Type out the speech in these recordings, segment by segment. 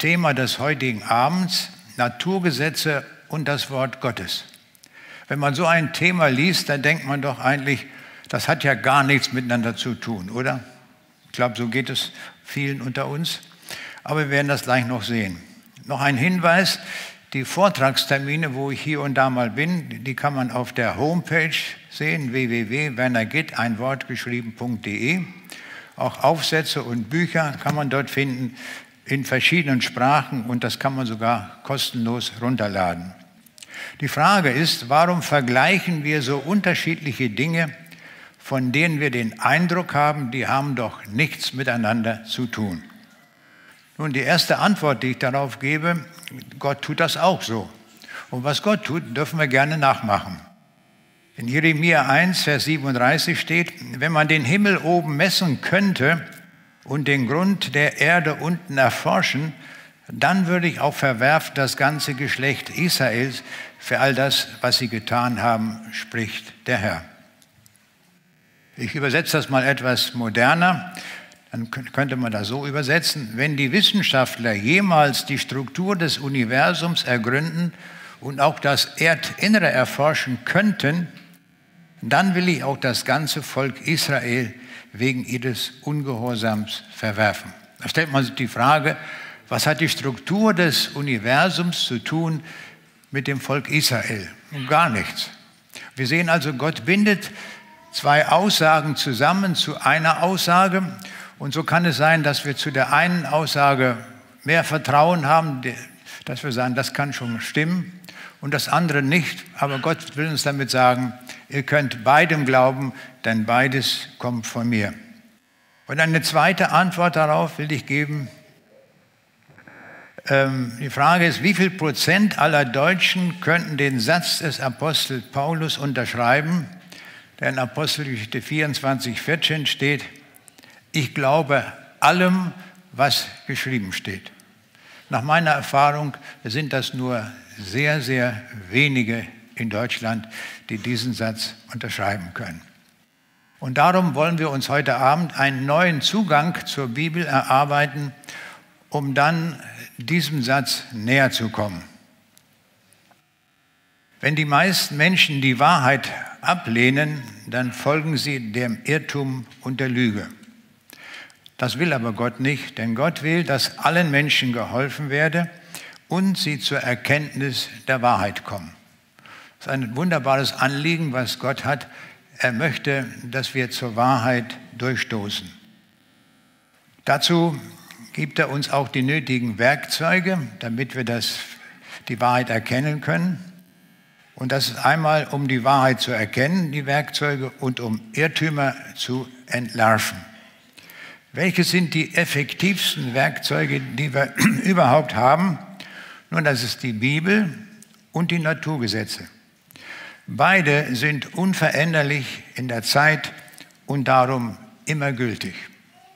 Thema des heutigen Abends: Naturgesetze und das Wort Gottes. Wenn man so ein Thema liest, dann denkt man doch eigentlich, das hat ja gar nichts miteinander zu tun, oder? Ich glaube, so geht es vielen unter uns. Aber wir werden das gleich noch sehen. Noch ein Hinweis: Die Vortragstermine, wo ich hier und da mal bin, die kann man auf der Homepage sehen, www.wernergitt, ein Wort geschrieben.de. Auch Aufsätze und Bücher kann man dort finden in verschiedenen Sprachen, und das kann man sogar kostenlos runterladen. Die Frage ist, warum vergleichen wir so unterschiedliche Dinge, von denen wir den Eindruck haben, die haben doch nichts miteinander zu tun? Nun, die erste Antwort, die ich darauf gebe: Gott tut das auch so. Und was Gott tut, dürfen wir gerne nachmachen. In Jeremia 1, Vers 37 steht: Wenn man den Himmel oben messen könnte und den Grund der Erde unten erforschen, dann würde ich auch verwerfen das ganze Geschlecht Israels für all das, was sie getan haben, spricht der Herr. Ich übersetze das mal etwas moderner. Dann könnte man das so übersetzen: Wenn die Wissenschaftler jemals die Struktur des Universums ergründen und auch das Erdinnere erforschen könnten, dann will ich auch das ganze Volk Israel wegen ihres Ungehorsams verwerfen. Da stellt man sich die Frage, was hat die Struktur des Universums zu tun mit dem Volk Israel? Gar nichts. Wir sehen also, Gott bindet zwei Aussagen zusammen zu einer Aussage. Und so kann es sein, dass wir zu der einen Aussage mehr Vertrauen haben, dass wir sagen, das kann schon stimmen, und das andere nicht. Aber Gott will uns damit sagen, ihr könnt beidem glauben, denn beides kommt von mir. Und eine zweite Antwort darauf will ich geben. Die Frage ist, wie viel Prozent aller Deutschen könnten den Satz des Apostels Paulus unterschreiben, der in Apostelgeschichte 24,14 steht: Ich glaube allem, was geschrieben steht. Nach meiner Erfahrung sind das nur sehr, sehr wenige in Deutschland, die diesen Satz unterschreiben können. Und darum wollen wir uns heute Abend einen neuen Zugang zur Bibel erarbeiten, um dann diesem Satz näher zu kommen. Wenn die meisten Menschen die Wahrheit ablehnen, dann folgen sie dem Irrtum und der Lüge. Das will aber Gott nicht, denn Gott will, dass allen Menschen geholfen werde und sie zur Erkenntnis der Wahrheit kommen. Das ist ein wunderbares Anliegen, was Gott hat. Er möchte, dass wir zur Wahrheit durchstoßen. Dazu gibt er uns auch die nötigen Werkzeuge, damit wir die Wahrheit erkennen können. Und das ist einmal, um die Wahrheit zu erkennen, die Werkzeuge, und um Irrtümer zu entlarven. Welche sind die effektivsten Werkzeuge, die wir überhaupt haben? Nun, das ist die Bibel und die Naturgesetze. Beide sind unveränderlich in der Zeit und darum immer gültig.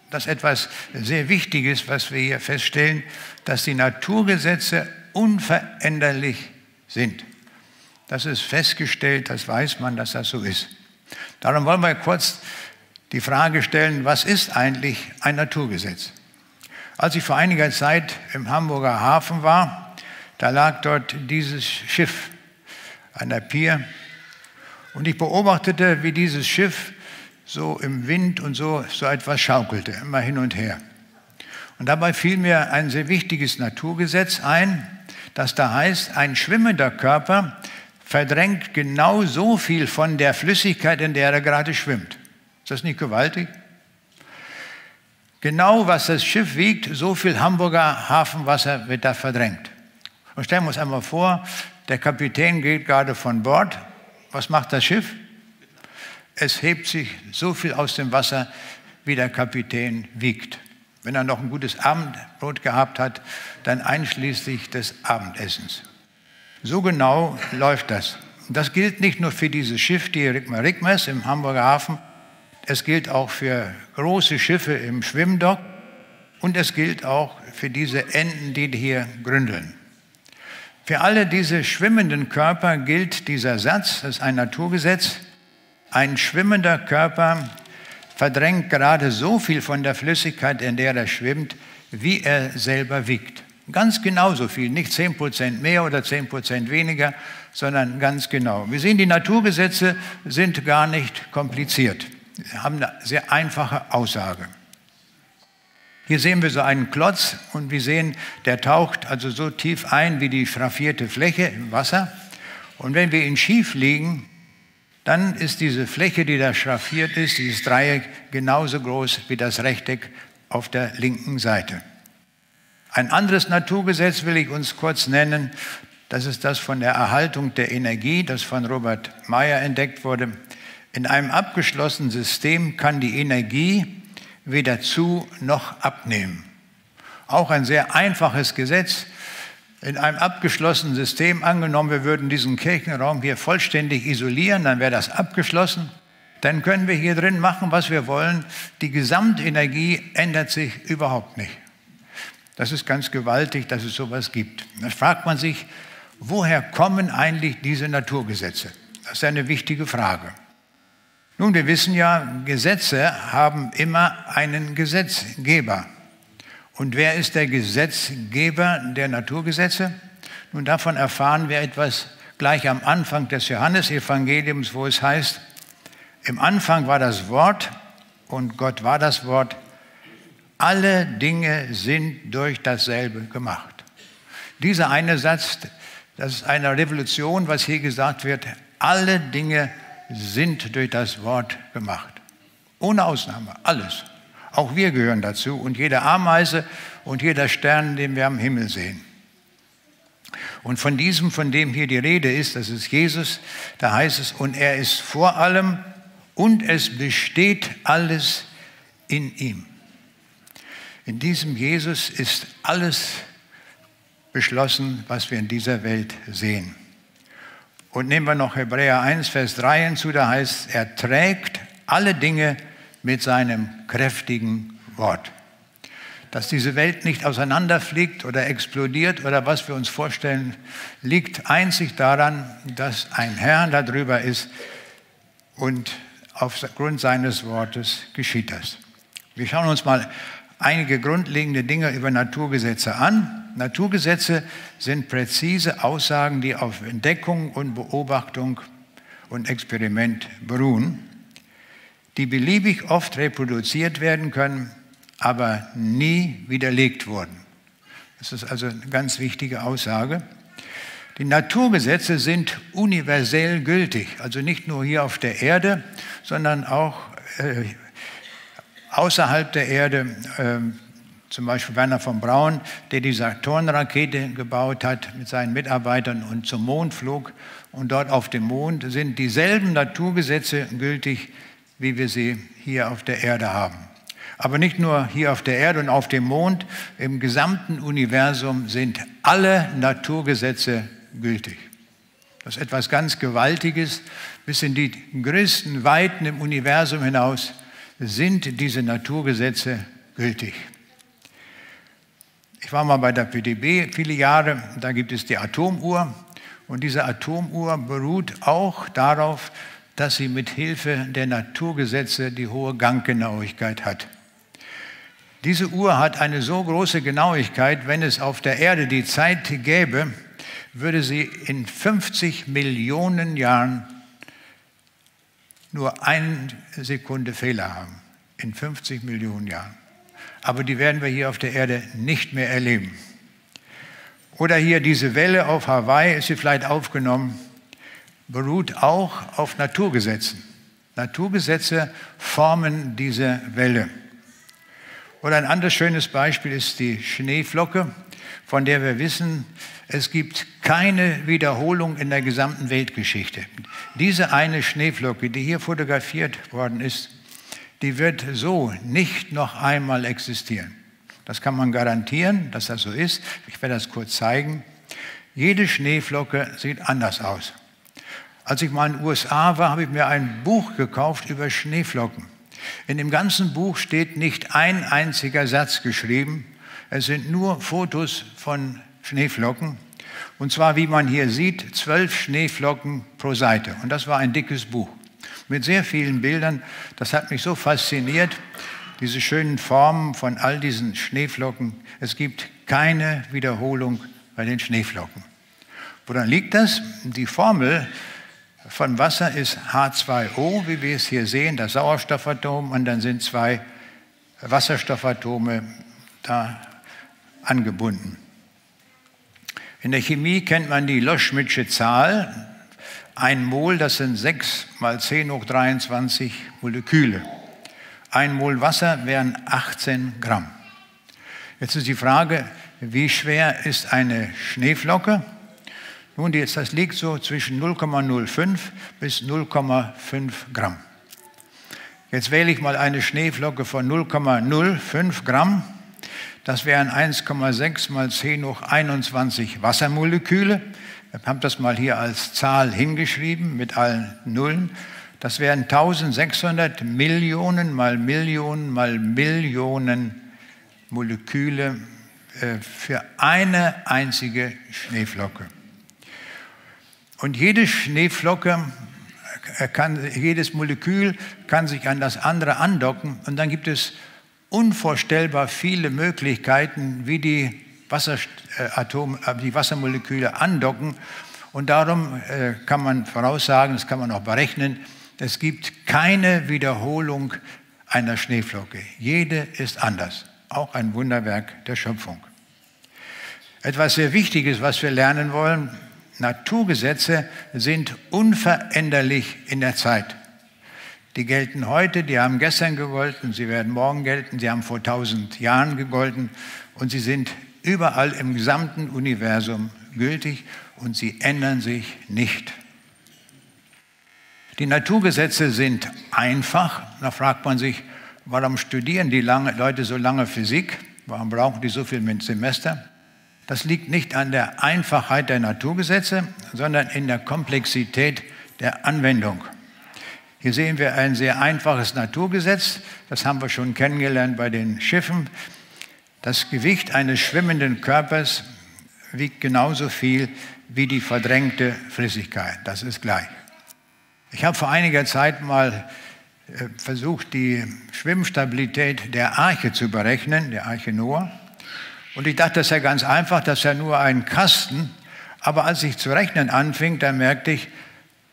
Das ist etwas sehr Wichtiges, was wir hier feststellen, dass die Naturgesetze unveränderlich sind. Das ist festgestellt, das weiß man, dass das so ist. Darum wollen wir kurz die Frage stellen, was ist eigentlich ein Naturgesetz? Als ich vor einiger Zeit im Hamburger Hafen war, da lag dort dieses Schiff an der Pier, und ich beobachtete, wie dieses Schiff so im Wind und so etwas schaukelte, immer hin und her. Und dabei fiel mir ein sehr wichtiges Naturgesetz ein, das da heißt: Ein schwimmender Körper verdrängt genau so viel von der Flüssigkeit, in der er gerade schwimmt. Ist das nicht gewaltig? Genau was das Schiff wiegt, so viel Hamburger Hafenwasser wird da verdrängt. Und stellen wir uns einmal vor, der Kapitän geht gerade von Bord. Was macht das Schiff? Es hebt sich so viel aus dem Wasser, wie der Kapitän wiegt. Wenn er noch ein gutes Abendbrot gehabt hat, dann einschließlich des Abendessens. So genau läuft das. Und das gilt nicht nur für dieses Schiff, die Rigmas im Hamburger Hafen. Es gilt auch für große Schiffe im Schwimmdock, und es gilt auch für diese Enten, die hier gründeln. Für alle diese schwimmenden Körper gilt dieser Satz, das ist ein Naturgesetz: Ein schwimmender Körper verdrängt gerade so viel von der Flüssigkeit, in der er schwimmt, wie er selber wiegt. Ganz genauso viel, nicht 10% mehr oder 10% weniger, sondern ganz genau. Wir sehen, die Naturgesetze sind gar nicht kompliziert. Sie haben eine sehr einfache Aussage. Hier sehen wir so einen Klotz und wir sehen, der taucht also so tief ein wie die schraffierte Fläche im Wasser. Und wenn wir ihn schief legen, dann ist diese Fläche, die da schraffiert ist, dieses Dreieck, genauso groß wie das Rechteck auf der linken Seite. Ein anderes Naturgesetz will ich uns kurz nennen. Das ist das von der Erhaltung der Energie, das von Robert Meyer entdeckt wurde. In einem abgeschlossenen System kann die Energie weder zu noch abnehmen. Auch ein sehr einfaches Gesetz. In einem abgeschlossenen System, angenommen, wir würden diesen Kirchenraum hier vollständig isolieren, dann wäre das abgeschlossen. Dann können wir hier drin machen, was wir wollen. Die Gesamtenergie ändert sich überhaupt nicht. Das ist ganz gewaltig, dass es sowas gibt. Da fragt man sich, woher kommen eigentlich diese Naturgesetze? Das ist eine wichtige Frage. Nun, wir wissen ja, Gesetze haben immer einen Gesetzgeber. Und wer ist der Gesetzgeber der Naturgesetze? Nun, davon erfahren wir etwas gleich am Anfang des Johannesevangeliums, wo es heißt, im Anfang war das Wort und Gott war das Wort. Alle Dinge sind durch dasselbe gemacht. Dieser eine Satz, das ist eine Revolution, was hier gesagt wird. Alle Dinge sind durch das Wort gemacht. Ohne Ausnahme, alles. Auch wir gehören dazu und jede Ameise und jeder Stern, den wir am Himmel sehen. Und von dem hier die Rede ist, das ist Jesus, da heißt es, und er ist vor allem und es besteht alles in ihm. In diesem Jesus ist alles beschlossen, was wir in dieser Welt sehen. Und nehmen wir noch Hebräer 1, Vers 3 hinzu, da heißt, er trägt alle Dinge mit seinem kräftigen Wort. Dass diese Welt nicht auseinanderfliegt oder explodiert oder was wir uns vorstellen, liegt einzig daran, dass ein Herr darüber ist und aufgrund seines Wortes geschieht das. Wir schauen uns mal einige grundlegende Dinge über Naturgesetze an. Naturgesetze sind präzise Aussagen, die auf Entdeckung und Beobachtung und Experiment beruhen, die beliebig oft reproduziert werden können, aber nie widerlegt wurden. Das ist also eine ganz wichtige Aussage. Die Naturgesetze sind universell gültig, also nicht nur hier auf der Erde, sondern auch außerhalb der Erde. Zum Beispiel Werner von Braun, der die Saturn-Rakete gebaut hat mit seinen Mitarbeitern und zum Mond flog. Und dort auf dem Mond sind dieselben Naturgesetze gültig, wie wir sie hier auf der Erde haben. Aber nicht nur hier auf der Erde und auf dem Mond, im gesamten Universum sind alle Naturgesetze gültig. Das ist etwas ganz Gewaltiges. Bis in die größten Weiten im Universum hinaus sind diese Naturgesetze gültig. Ich war mal bei der PDB viele Jahre, da gibt es die Atomuhr. Und diese Atomuhr beruht auch darauf, dass sie mit Hilfe der Naturgesetze die hohe Ganggenauigkeit hat. Diese Uhr hat eine so große Genauigkeit, wenn es auf der Erde die Zeit gäbe, würde sie in 50 Millionen Jahren nur 1 Sekunde Fehler haben. In 50 Millionen Jahren. Aber die werden wir hier auf der Erde nicht mehr erleben. Oder hier diese Welle auf Hawaii, ist sie vielleicht aufgenommen, beruht auch auf Naturgesetzen. Naturgesetze formen diese Welle. Oder ein anderes schönes Beispiel ist die Schneeflocke, von der wir wissen, es gibt keine Wiederholung in der gesamten Weltgeschichte. Diese eine Schneeflocke, die hier fotografiert worden ist, die wird so nicht noch einmal existieren. Das kann man garantieren, dass das so ist. Ich werde das kurz zeigen. Jede Schneeflocke sieht anders aus. Als ich mal in den USA war, habe ich mir ein Buch gekauft über Schneeflocken. In dem ganzen Buch steht nicht ein einziger Satz geschrieben. Es sind nur Fotos von Schneeflocken. Und zwar, wie man hier sieht, 12 Schneeflocken pro Seite. Und das war ein dickes Buch mit sehr vielen Bildern. Das hat mich so fasziniert, diese schönen Formen von all diesen Schneeflocken. Es gibt keine Wiederholung bei den Schneeflocken. Woran liegt das? Die Formel von Wasser ist H2O, wie wir es hier sehen, das Sauerstoffatom, und dann sind 2 Wasserstoffatome da angebunden. In der Chemie kennt man die Loschmidtsche Zahl. 1 Mol, das sind 6 mal 10 hoch 23 Moleküle. 1 Mol Wasser wären 18 Gramm. Jetzt ist die Frage, wie schwer ist eine Schneeflocke? Nun, das liegt so zwischen 0,05 bis 0,5 Gramm. Jetzt wähle ich mal eine Schneeflocke von 0,05 Gramm. Das wären 1,6 mal 10 hoch 21 Wassermoleküle. Ich habe das mal hier als Zahl hingeschrieben mit allen Nullen. Das wären 1600 Millionen mal Millionen mal Millionen Moleküle für eine einzige Schneeflocke. Und jede Schneeflocke, jedes Molekül kann sich an das andere andocken, und dann gibt es unvorstellbar viele Möglichkeiten, wie die Wassermoleküle andocken. Und darum kann man voraussagen, das kann man auch berechnen, es gibt keine Wiederholung einer Schneeflocke. Jede ist anders. Auch ein Wunderwerk der Schöpfung. Etwas sehr Wichtiges, was wir lernen wollen: Naturgesetze sind unveränderlich in der Zeit. Die gelten heute, die haben gestern gegolten, sie werden morgen gelten, sie haben vor 1000 Jahren gegolten, und sie sind überall im gesamten Universum gültig und sie ändern sich nicht. Die Naturgesetze sind einfach. Da fragt man sich, warum studieren die Leute so lange Physik? Warum brauchen die so viel Semester? Das liegt nicht an der Einfachheit der Naturgesetze, sondern in der Komplexität der Anwendung. Hier sehen wir ein sehr einfaches Naturgesetz. Das haben wir schon kennengelernt bei den Schiffen. Das Gewicht eines schwimmenden Körpers wiegt genauso viel wie die verdrängte Flüssigkeit. Das ist gleich. Ich habe vor einiger Zeit mal versucht, die Schwimmstabilität der Arche zu berechnen, der Arche Noah. Und ich dachte, das ist ja ganz einfach, das ist ja nur ein Kasten. Aber als ich zu rechnen anfing, dann merkte ich,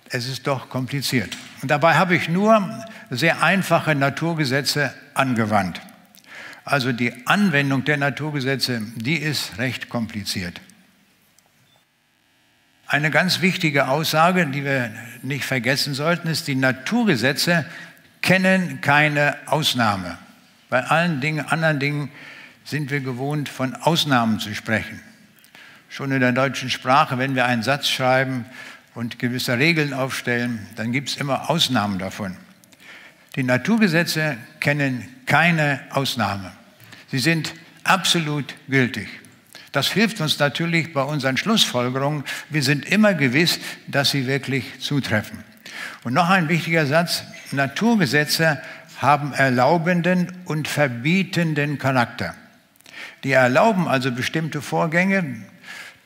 es ist doch kompliziert. Und dabei habe ich nur sehr einfache Naturgesetze angewandt. Also die Anwendung der Naturgesetze, die ist recht kompliziert. Eine ganz wichtige Aussage, die wir nicht vergessen sollten, ist, die Naturgesetze kennen keine Ausnahme. Bei allen anderen Dingen sind wir gewohnt, von Ausnahmen zu sprechen. Schon in der deutschen Sprache, wenn wir einen Satz schreiben und gewisse Regeln aufstellen, dann gibt es immer Ausnahmen davon. Die Naturgesetze kennen keine Ausnahme. Sie sind absolut gültig. Das hilft uns natürlich bei unseren Schlussfolgerungen. Wir sind immer gewiss, dass sie wirklich zutreffen. Und noch ein wichtiger Satz: Naturgesetze haben erlaubenden und verbietenden Charakter. Die erlauben also bestimmte Vorgänge,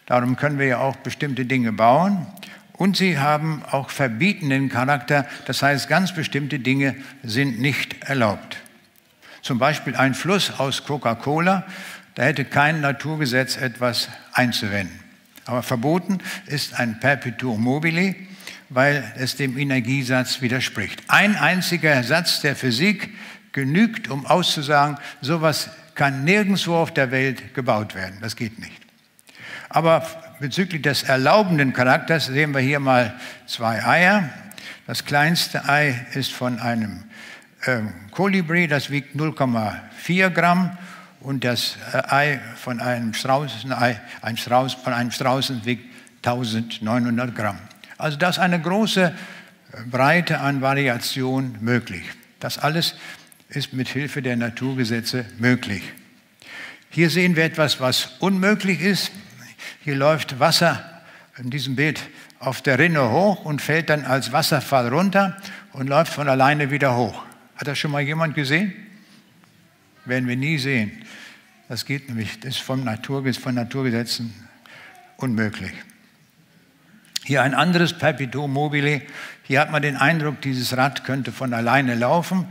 darum können wir ja auch bestimmte Dinge bauen. Und sie haben auch verbietenden Charakter, das heißt, ganz bestimmte Dinge sind nicht erlaubt. Zum Beispiel ein Fluss aus Coca-Cola, da hätte kein Naturgesetz etwas einzuwenden. Aber verboten ist ein Perpetuum mobile, weil es dem Energiesatz widerspricht. Ein einziger Satz der Physik genügt, um auszusagen, sowas kann nirgendwo auf der Welt gebaut werden. Das geht nicht. Aber bezüglich des erlaubenden Charakters sehen wir hier mal 2 Eier. Das kleinste Ei ist von einem Kolibri, das wiegt 0,4 Gramm. Und das Ei von einem Straußenei, von einem Straußen wiegt 1900 Gramm. Also da ist eine große Breite an Variation möglich. Das alles ist mit Hilfe der Naturgesetze möglich. Hier sehen wir etwas, was unmöglich ist. Hier läuft Wasser in diesem Bild auf der Rinne hoch und fällt dann als Wasserfall runter und läuft von alleine wieder hoch. Hat das schon mal jemand gesehen? Werden wir nie sehen. Das geht nämlich, das ist von Naturgesetzen unmöglich. Hier ein anderes Perpetuum mobile. Hier hat man den Eindruck, dieses Rad könnte von alleine laufen.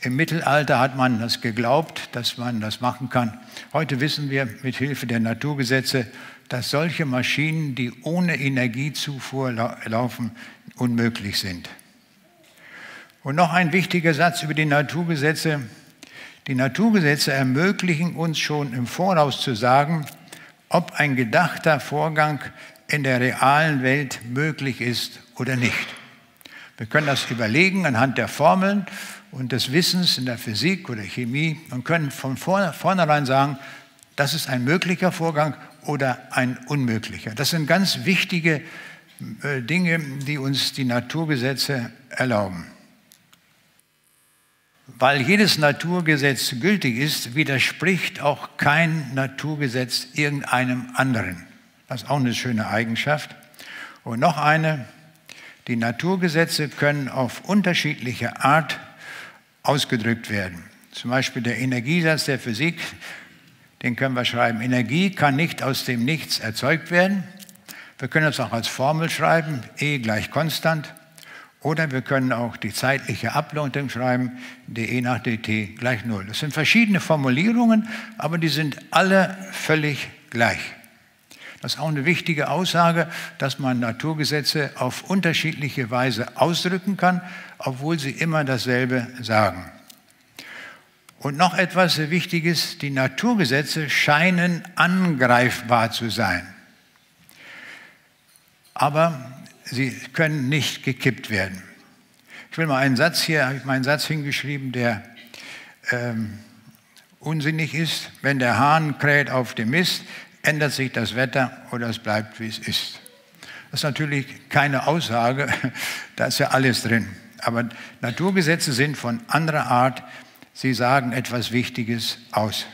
Im Mittelalter hat man das geglaubt, dass man das machen kann. Heute wissen wir mit Hilfe der Naturgesetze, dass solche Maschinen, die ohne Energiezufuhr laufen, unmöglich sind. Und noch ein wichtiger Satz über die Naturgesetze. Die Naturgesetze ermöglichen uns schon im Voraus zu sagen, ob ein gedachter Vorgang in der realen Welt möglich ist oder nicht. Wir können das überlegen anhand der Formeln und des Wissens in der Physik oder Chemie und können von vornherein sagen, das ist ein möglicher Vorgang oder ein unmöglicher. Das sind ganz wichtige Dinge, die uns die Naturgesetze erlauben. Weil jedes Naturgesetz gültig ist, widerspricht auch kein Naturgesetz irgendeinem anderen. Das ist auch eine schöne Eigenschaft. Und noch eine, die Naturgesetze können auf unterschiedliche Art ausgedrückt werden. Zum Beispiel der Energiesatz der Physik, den können wir schreiben. Energie kann nicht aus dem Nichts erzeugt werden. Wir können es auch als Formel schreiben, E gleich konstant. Oder wir können auch die zeitliche Ableitung schreiben, dE nach dt gleich 0. Das sind verschiedene Formulierungen, aber die sind alle völlig gleich. Das ist auch eine wichtige Aussage, dass man Naturgesetze auf unterschiedliche Weise ausdrücken kann, obwohl sie immer dasselbe sagen. Und noch etwas Wichtiges, die Naturgesetze scheinen angreifbar zu sein. Aber sie können nicht gekippt werden. Ich will mal einen Satz hier, habe ich meinen Satz hingeschrieben, der unsinnig ist. Wenn der Hahn kräht auf dem Mist, ändert sich das Wetter oder es bleibt, wie es ist. Das ist natürlich keine Aussage, da ist ja alles drin. Aber Naturgesetze sind von anderer Art, sie sagen etwas Wichtiges aus.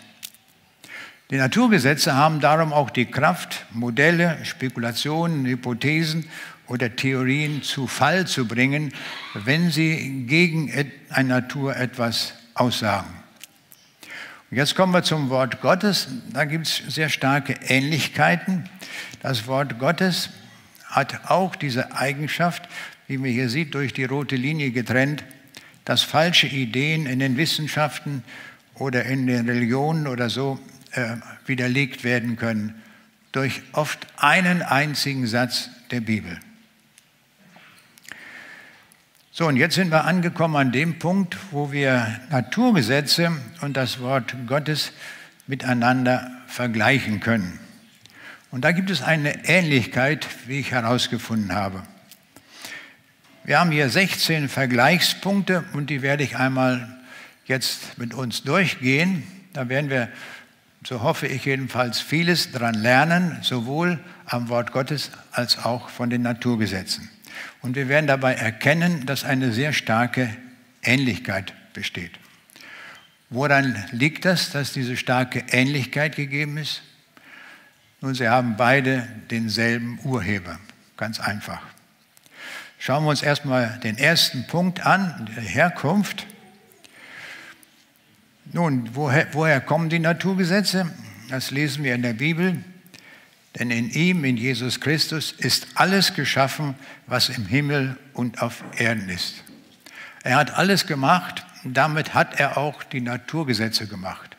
Die Naturgesetze haben darum auch die Kraft, Modelle, Spekulationen, Hypothesen oder Theorien zu Fall zu bringen, wenn sie gegen eine Natur etwas aussagen. Und jetzt kommen wir zum Wort Gottes. Da gibt es sehr starke Ähnlichkeiten. Das Wort Gottes hat auch diese Eigenschaft, wie man hier sieht, durch die rote Linie getrennt, dass falsche Ideen in den Wissenschaften oder in den Religionen oder so widerlegt werden können durch oft einen einzigen Satz der Bibel. So, und jetzt sind wir angekommen an dem Punkt, wo wir Naturgesetze und das Wort Gottes miteinander vergleichen können. Und da gibt es eine Ähnlichkeit, wie ich herausgefunden habe. Wir haben hier 16 Vergleichspunkte und die werde ich einmal jetzt mit uns durchgehen. Da werden wir, so hoffe ich jedenfalls, vieles dran lernen, sowohl am Wort Gottes als auch von den Naturgesetzen. Und wir werden dabei erkennen, dass eine sehr starke Ähnlichkeit besteht. Woran liegt das, dass diese starke Ähnlichkeit gegeben ist? Nun, sie haben beide denselben Urheber, ganz einfach. Schauen wir uns erstmal den ersten Punkt an, die Herkunft. Nun, woher kommen die Naturgesetze? Das lesen wir in der Bibel. Denn in ihm, in Jesus Christus, ist alles geschaffen, was im Himmel und auf Erden ist. Er hat alles gemacht, und damit hat er auch die Naturgesetze gemacht.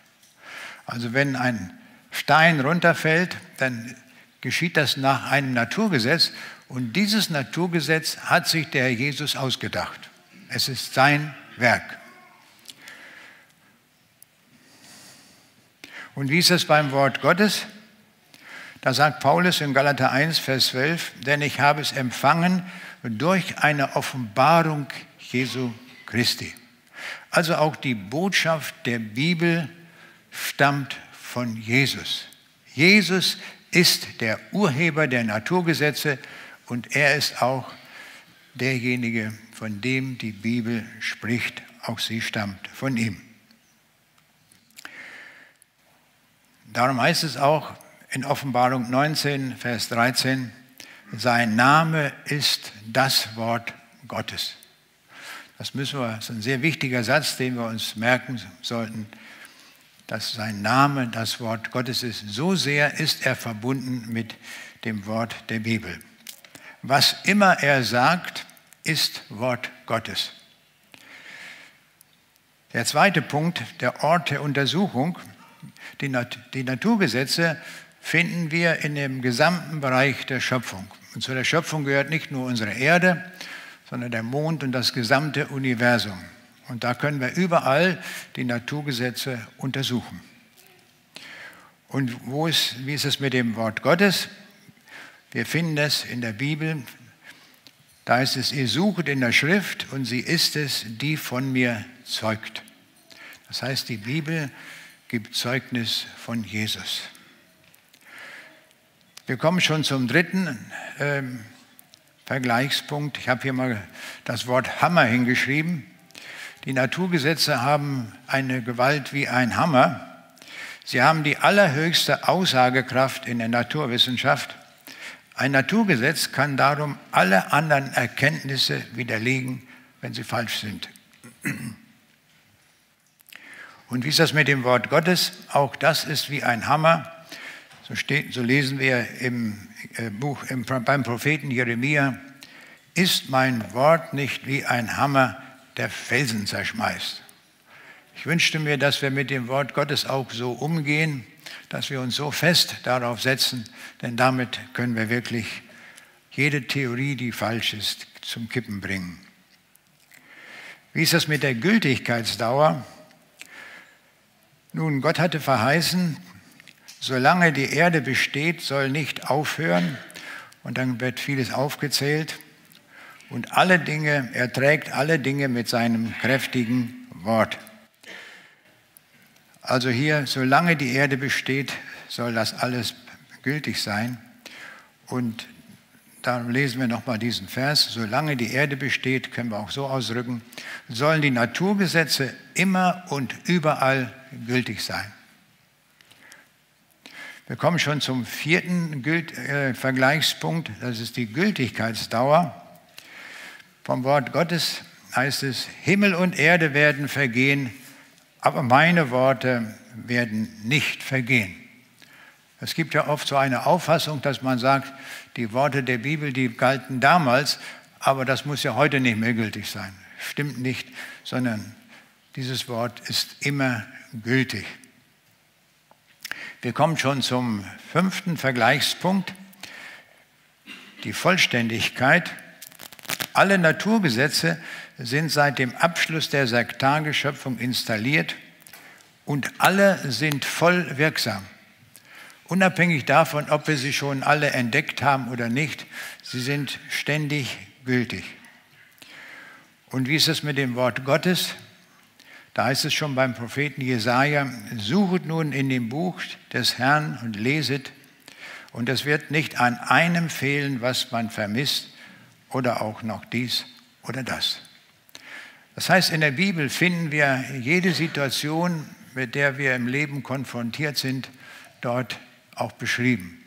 Also wenn ein Stein runterfällt, dann geschieht das nach einem Naturgesetz. Und dieses Naturgesetz hat sich der Jesus ausgedacht. Es ist sein Werk. Und wie ist es beim Wort Gottes? Da sagt Paulus in Galater 1, Vers 12, denn ich habe es empfangen durch eine Offenbarung Jesu Christi. Also auch die Botschaft der Bibel stammt von Jesus. Jesus ist der Urheber der Naturgesetze und er ist auch derjenige, von dem die Bibel spricht. Auch sie stammt von ihm. Darum heißt es auch in Offenbarung 19, Vers 13, sein Name ist das Wort Gottes. Das ist ein sehr wichtiger Satz, den wir uns merken sollten, dass sein Name das Wort Gottes ist. So sehr ist er verbunden mit dem Wort der Bibel. Was immer er sagt, ist Wort Gottes. Der zweite Punkt, der Ort der Untersuchung. Die Naturgesetze finden wir in dem gesamten Bereich der Schöpfung. Und zu der Schöpfung gehört nicht nur unsere Erde, sondern der Mond und das gesamte Universum. Und da können wir überall die Naturgesetze untersuchen. Und wie ist es mit dem Wort Gottes? Wir finden es in der Bibel. Da heißt es, ihr suchet in der Schrift und sie ist es, die von mir zeugt. Das heißt, die Bibel gibt Zeugnis von Jesus. Wir kommen schon zum dritten Vergleichspunkt. Ich habe hier mal das Wort Hammer hingeschrieben. Die Naturgesetze haben eine Gewalt wie ein Hammer. Sie haben die allerhöchste Aussagekraft in der Naturwissenschaft. Ein Naturgesetz kann darum alle anderen Erkenntnisse widerlegen, wenn sie falsch sind. Und wie ist das mit dem Wort Gottes? Auch das ist wie ein Hammer. So lesen wir beim Propheten Jeremia, ist mein Wort nicht wie ein Hammer, der Felsen zerschmeißt. Ich wünschte mir, dass wir mit dem Wort Gottes auch so umgehen, dass wir uns so fest darauf setzen, denn damit können wir wirklich jede Theorie, die falsch ist, zum Kippen bringen. Wie ist das mit der Gültigkeitsdauer? Nun, Gott hatte verheißen, solange die Erde besteht, soll nicht aufhören. Und dann wird vieles aufgezählt. Und er trägt alle Dinge mit seinem kräftigen Wort. Also hier, solange die Erde besteht, soll das alles gültig sein. Und da lesen wir nochmal diesen Vers. Solange die Erde besteht, können wir auch so ausdrücken, sollen die Naturgesetze immer und überall gültig sein. Wir kommen schon zum vierten Vergleichspunkt. Das ist die Gültigkeitsdauer. Vom Wort Gottes heißt es, Himmel und Erde werden vergehen, aber meine Worte werden nicht vergehen. Es gibt ja oft so eine Auffassung, dass man sagt, die Worte der Bibel, die galten damals, aber das muss ja heute nicht mehr gültig sein. Stimmt nicht, sondern dieses Wort ist immer gültig. Wir kommen schon zum fünften Vergleichspunkt, die Vollständigkeit. Alle Naturgesetze sind seit dem Abschluss der Sechstageschöpfung installiert und alle sind voll wirksam. Unabhängig davon, ob wir sie schon alle entdeckt haben oder nicht, sie sind ständig gültig. Und wie ist es mit dem Wort Gottes? Da heißt es schon beim Propheten Jesaja, suchet nun in dem Buch des Herrn und leset, und es wird nicht an einem fehlen, was man vermisst, oder auch noch dies oder das. Das heißt, in der Bibel finden wir jede Situation, mit der wir im Leben konfrontiert sind, dort auch beschrieben.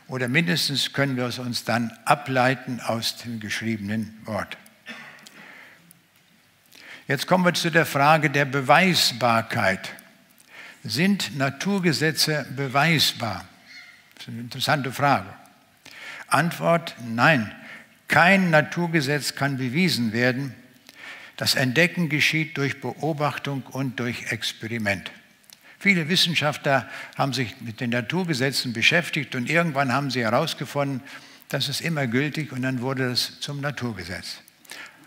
Oder mindestens können wir es uns dann ableiten aus dem geschriebenen Wort. Jetzt kommen wir zu der Frage der Beweisbarkeit. Sind Naturgesetze beweisbar? Das ist eine interessante Frage. Antwort: Nein. Kein Naturgesetz kann bewiesen werden. Das Entdecken geschieht durch Beobachtung und durch Experiment. Viele Wissenschaftler haben sich mit den Naturgesetzen beschäftigt und irgendwann haben sie herausgefunden, das ist immer gültig und dann wurde das zum Naturgesetz.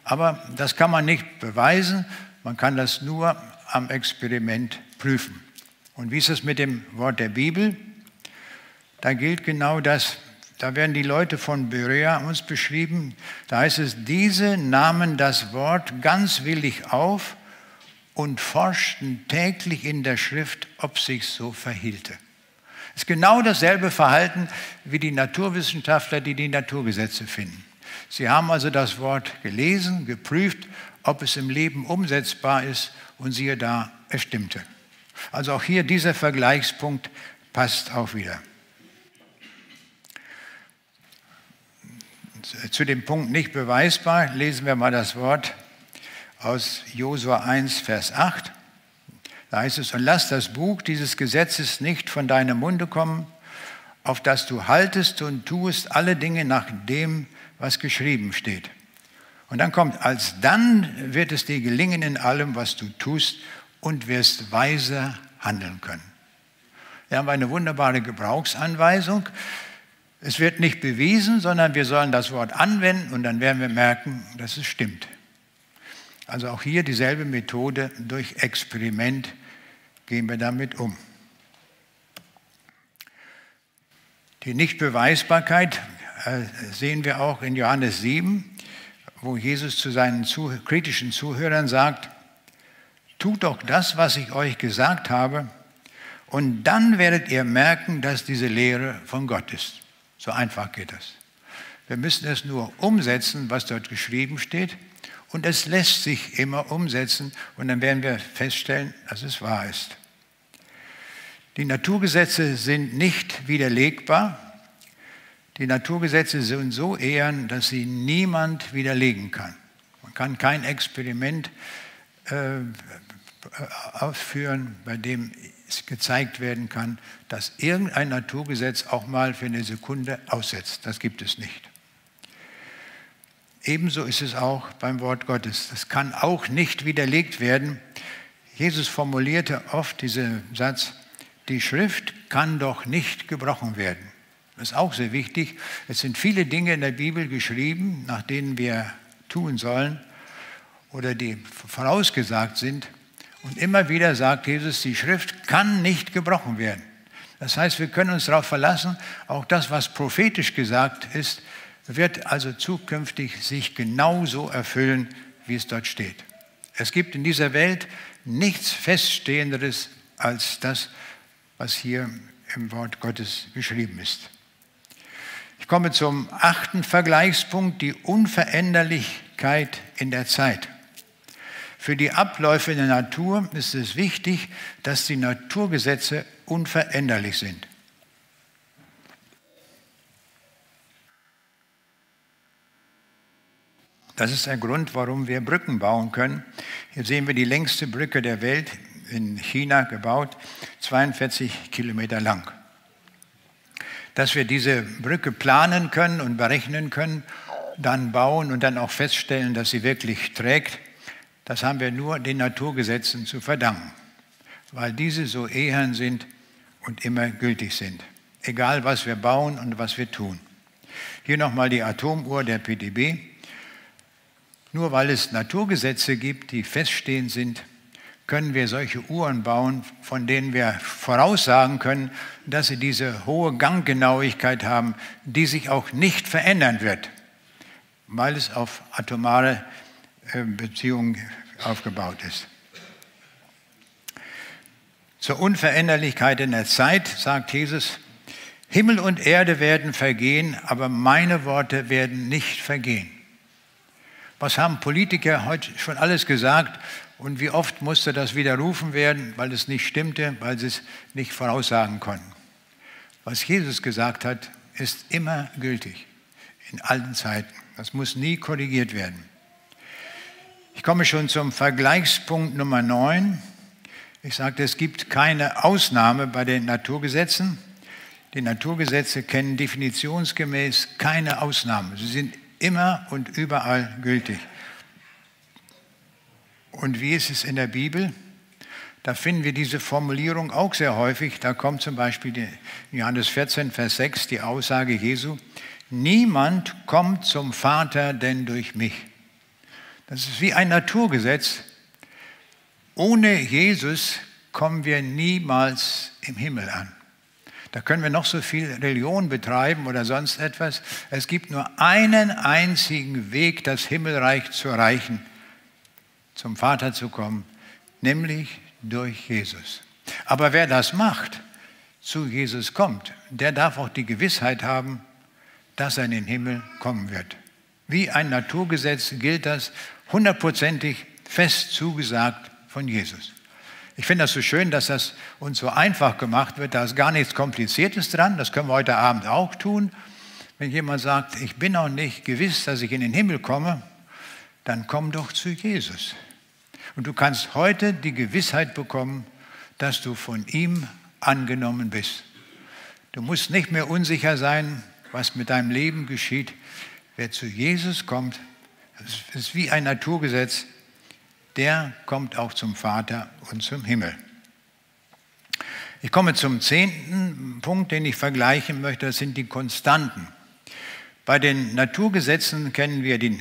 Aber das kann man nicht beweisen, man kann das nur am Experiment prüfen. Und wie ist es mit dem Wort der Bibel? Da gilt genau das. Da werden die Leute von Berea uns beschrieben. Da heißt es, diese nahmen das Wort ganz willig auf und forschten täglich in der Schrift, ob sich so verhielte. Es ist genau dasselbe Verhalten wie die Naturwissenschaftler, die die Naturgesetze finden. Sie haben also das Wort gelesen, geprüft, ob es im Leben umsetzbar ist und siehe da, es stimmte. Also auch hier dieser Vergleichspunkt passt auch wieder. Zu dem Punkt nicht beweisbar lesen wir mal das Wort aus Josua 1, Vers 8. Da heißt es, und lass das Buch dieses Gesetzes nicht von deinem Munde kommen, auf das du haltest und tuest alle Dinge nach dem, was geschrieben steht. Und dann kommt, alsdann wird es dir gelingen in allem, was du tust und wirst weise handeln können. Wir haben eine wunderbare Gebrauchsanweisung. Es wird nicht bewiesen, sondern wir sollen das Wort anwenden und dann werden wir merken, dass es stimmt. Also auch hier dieselbe Methode, durch Experiment gehen wir damit um. Die Nichtbeweisbarkeit sehen wir auch in Johannes 7, wo Jesus zu seinen kritischen Zuhörern sagt, tut doch das, was ich euch gesagt habe, und dann werdet ihr merken, dass diese Lehre von Gott ist. So einfach geht das. Wir müssen es nur umsetzen, was dort geschrieben steht, und es lässt sich immer umsetzen, und dann werden wir feststellen, dass es wahr ist. Die Naturgesetze sind nicht widerlegbar. Die Naturgesetze sind so ehren, dass sie niemand widerlegen kann. Man kann kein Experiment ausführen, bei dem es gezeigt werden kann, dass irgendein Naturgesetz auch mal für eine Sekunde aussetzt. Das gibt es nicht. Ebenso ist es auch beim Wort Gottes. Das kann auch nicht widerlegt werden. Jesus formulierte oft diesen Satz, die Schrift kann doch nicht gebrochen werden. Das ist auch sehr wichtig. Es sind viele Dinge in der Bibel geschrieben, nach denen wir tun sollen oder die vorausgesagt sind. Und immer wieder sagt Jesus, die Schrift kann nicht gebrochen werden. Das heißt, wir können uns darauf verlassen, auch das, was prophetisch gesagt ist, wird also zukünftig sich genauso erfüllen, wie es dort steht. Es gibt in dieser Welt nichts Feststehenderes als das, was hier im Wort Gottes geschrieben ist. Ich komme zum 8. Vergleichspunkt, die Unveränderlichkeit in der Zeit. Für die Abläufe in der Natur ist es wichtig, dass die Naturgesetze unveränderlich sind. Das ist der Grund, warum wir Brücken bauen können. Hier sehen wir die längste Brücke der Welt in China gebaut, 42 Kilometer lang. Dass wir diese Brücke planen können und berechnen können, dann bauen und dann auch feststellen, dass sie wirklich trägt, das haben wir nur den Naturgesetzen zu verdanken, weil diese so ehern sind und immer gültig sind, egal was wir bauen und was wir tun. Hier nochmal die Atomuhr der PTB. Nur weil es Naturgesetze gibt, die feststehend sind, können wir solche Uhren bauen, von denen wir voraussagen können, dass sie diese hohe Ganggenauigkeit haben, die sich auch nicht verändern wird, weil es auf atomare Beziehungen aufgebaut ist. Zur Unveränderlichkeit in der Zeit sagt Jesus, Himmel und Erde werden vergehen, aber meine Worte werden nicht vergehen. Was haben Politiker heute schon alles gesagt und wie oft musste das widerrufen werden, weil es nicht stimmte, weil sie es nicht voraussagen konnten. Was Jesus gesagt hat, ist immer gültig, in allen Zeiten. Das muss nie korrigiert werden. Ich komme schon zum Vergleichspunkt Nummer 9. Ich sagte, es gibt keine Ausnahme bei den Naturgesetzen. Die Naturgesetze kennen definitionsgemäß keine Ausnahme. Sie sind immer und überall gültig. Und wie ist es in der Bibel? Da finden wir diese Formulierung auch sehr häufig. Da kommt zum Beispiel in Johannes 14, Vers 6 die Aussage Jesu, niemand kommt zum Vater denn durch mich. Das ist wie ein Naturgesetz. Ohne Jesus kommen wir niemals im Himmel an. Da können wir noch so viel Religion betreiben oder sonst etwas. Es gibt nur einen einzigen Weg, das Himmelreich zu erreichen, zum Vater zu kommen, nämlich durch Jesus. Aber wer das macht, zu Jesus kommt, der darf auch die Gewissheit haben, dass er in den Himmel kommen wird. Wie ein Naturgesetz gilt das hundertprozentig fest zugesagt von Jesus. Ich finde das so schön, dass das uns so einfach gemacht wird. Da ist gar nichts Kompliziertes dran. Das können wir heute Abend auch tun. Wenn jemand sagt, ich bin noch nicht gewiss, dass ich in den Himmel komme, dann komm doch zu Jesus. Und du kannst heute die Gewissheit bekommen, dass du von ihm angenommen bist. Du musst nicht mehr unsicher sein, was mit deinem Leben geschieht. Wer zu Jesus kommt, das ist wie ein Naturgesetz, der kommt auch zum Vater und zum Himmel. Ich komme zum 10. Punkt, den ich vergleichen möchte, das sind die Konstanten. Bei den Naturgesetzen kennen wir die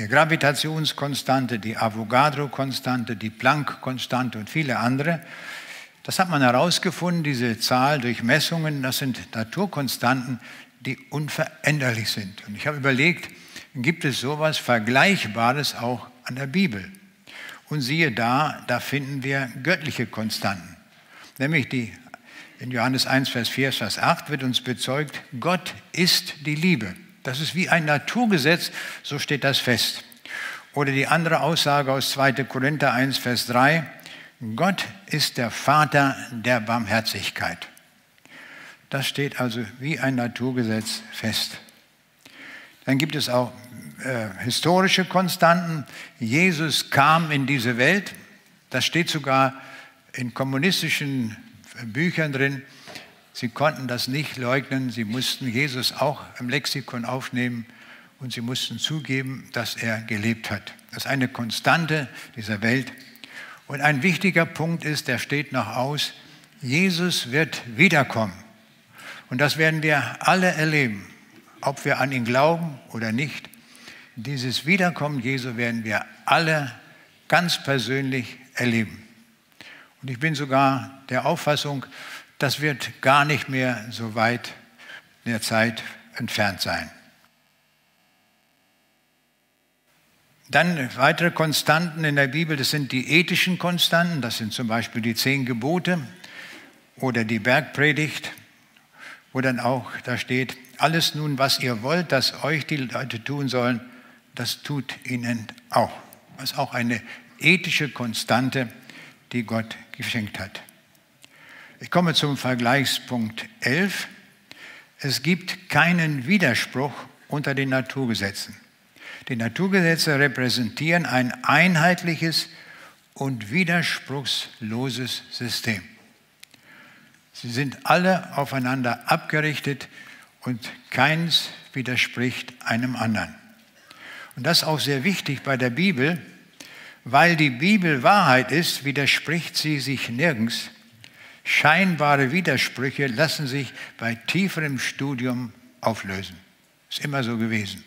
Gravitationskonstante, die Avogadro-Konstante, die Planck-Konstante und viele andere. Das hat man herausgefunden, diese Zahl durch Messungen, das sind Naturkonstanten, die unveränderlich sind. Und ich habe überlegt, gibt es sowas Vergleichbares auch an der Bibel? Und siehe da finden wir göttliche Konstanten. Nämlich in Johannes 1, Vers 4, Vers 8 wird uns bezeugt, Gott ist die Liebe. Das ist wie ein Naturgesetz, so steht das fest. Oder die andere Aussage aus 2. Korinther 1, Vers 3, Gott ist der Vater der Barmherzigkeit. Das steht also wie ein Naturgesetz fest. Dann gibt es auch historische Konstanten. Jesus kam in diese Welt. Das steht sogar in kommunistischen Büchern drin. Sie konnten das nicht leugnen. Sie mussten Jesus auch im Lexikon aufnehmen und sie mussten zugeben, dass er gelebt hat. Das ist eine Konstante dieser Welt. Und ein wichtiger Punkt ist, der steht noch aus, Jesus wird wiederkommen. Und das werden wir alle erleben, ob wir an ihn glauben oder nicht. Dieses Wiederkommen Jesu werden wir alle ganz persönlich erleben. Und ich bin sogar der Auffassung, das wird gar nicht mehr so weit in der Zeit entfernt sein. Dann weitere Konstanten in der Bibel, das sind die ethischen Konstanten, das sind zum Beispiel die 10 Gebote oder die Bergpredigt, wo dann auch da steht, alles nun, was ihr wollt, dass euch die Leute tun sollen, das tut ihnen auch. Das ist auch eine ethische Konstante, die Gott geschenkt hat. Ich komme zum Vergleichspunkt 11. Es gibt keinen Widerspruch unter den Naturgesetzen. Die Naturgesetze repräsentieren ein einheitliches und widerspruchsloses System. Sie sind alle aufeinander abgerichtet und keins widerspricht einem anderen. Und das ist auch sehr wichtig bei der Bibel, weil die Bibel Wahrheit ist, widerspricht sie sich nirgends. Scheinbare Widersprüche lassen sich bei tieferem Studium auflösen. Ist immer so gewesen.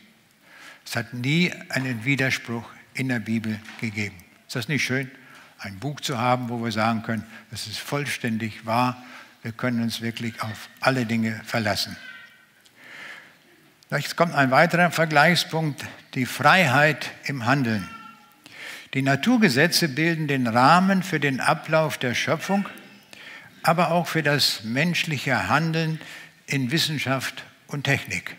Es hat nie einen Widerspruch in der Bibel gegeben. Ist das nicht schön, ein Buch zu haben, wo wir sagen können, das ist vollständig wahr, wir können uns wirklich auf alle Dinge verlassen. Jetzt kommt ein weiterer Vergleichspunkt, die Freiheit im Handeln. Die Naturgesetze bilden den Rahmen für den Ablauf der Schöpfung, aber auch für das menschliche Handeln in Wissenschaft und Technik.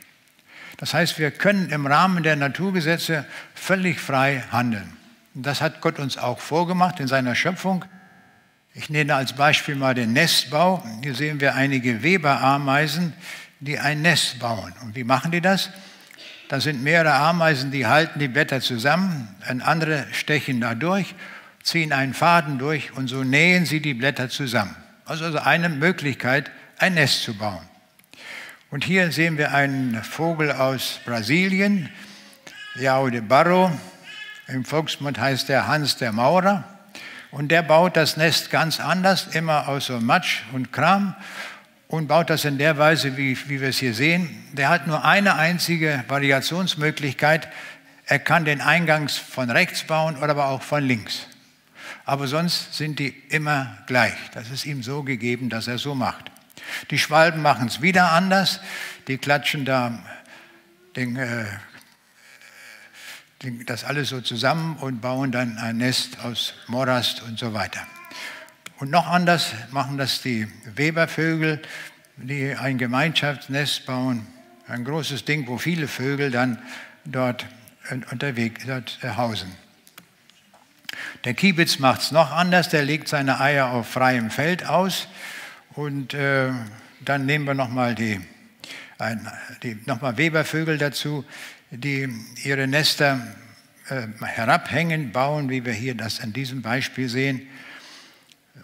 Das heißt, wir können im Rahmen der Naturgesetze völlig frei handeln. Und das hat Gott uns auch vorgemacht in seiner Schöpfung. Ich nenne als Beispiel mal den Nestbau. Hier sehen wir einige Weberameisen, die ein Nest bauen. Und wie machen die das? Da sind mehrere Ameisen, die halten die Blätter zusammen, andere stechen da durch, ziehen einen Faden durch und so nähen sie die Blätter zusammen. Also eine Möglichkeit, ein Nest zu bauen. Und hier sehen wir einen Vogel aus Brasilien, Jao de Barro. Im Volksmund heißt der Hans der Maurer. Und der baut das Nest ganz anders, immer aus so Matsch und Kram und baut das in der Weise, wie wir es hier sehen. Der hat nur eine einzige Variationsmöglichkeit. Er kann den Eingang von rechts bauen oder aber auch von links. Aber sonst sind die immer gleich. Das ist ihm so gegeben, dass er so macht. Die Schwalben machen es wieder anders. Die klatschen da das alles so zusammen und bauen dann ein Nest aus Morast und so weiter. Und noch anders machen das die Webervögel, die ein Gemeinschaftsnest bauen. Ein großes Ding, wo viele Vögel dann dort hausen. Der Kiebitz macht es noch anders. Der legt seine Eier auf freiem Feld aus. Und dann nehmen wir nochmal nochmal Webervögel dazu, die ihre Nester herabhängen, bauen, wie wir hier das an diesem Beispiel sehen.